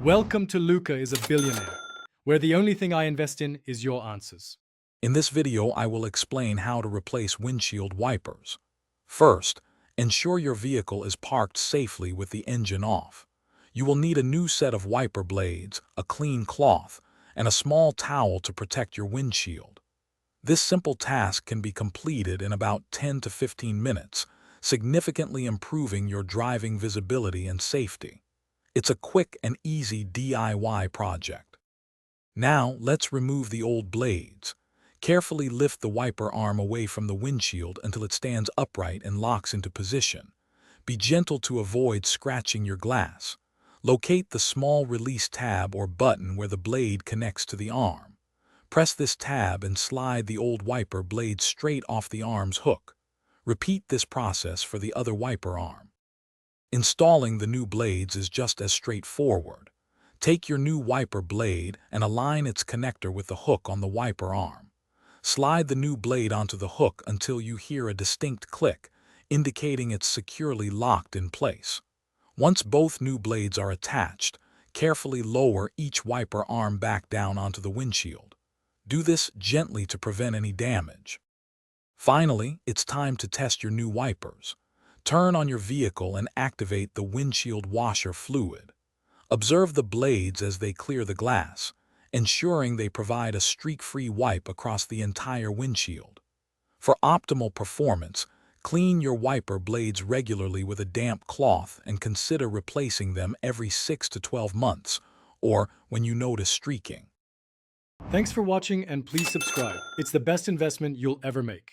Welcome to Luca is a Billionaire, where the only thing I invest in is your answers. In this video, I will explain how to replace windshield wipers. First, ensure your vehicle is parked safely with the engine off. You will need a new set of wiper blades, a clean cloth, and a small towel to protect your windshield. This simple task can be completed in about 10 to 15 minutes, significantly improving your driving visibility and safety. It's a quick and easy DIY project. Now, let's remove the old blades. Carefully lift the wiper arm away from the windshield until it stands upright and locks into position. Be gentle to avoid scratching your glass. Locate the small release tab or button where the blade connects to the arm. Press this tab and slide the old wiper blade straight off the arm's hook. Repeat this process for the other wiper arm. Installing the new blades is just as straightforward. Take your new wiper blade and align its connector with the hook on the wiper arm. Slide the new blade onto the hook until you hear a distinct click, indicating it's securely locked in place. Once both new blades are attached, carefully lower each wiper arm back down onto the windshield. Do this gently to prevent any damage. Finally, it's time to test your new wipers. Turn on your vehicle and activate the windshield washer fluid. Observe the blades as they clear the glass, ensuring they provide a streak-free wipe across the entire windshield. For optimal performance, clean your wiper blades regularly with a damp cloth and consider replacing them every 6 to 12 months, or when you notice streaking. Thanks for watching and please subscribe. It's the best investment you'll ever make.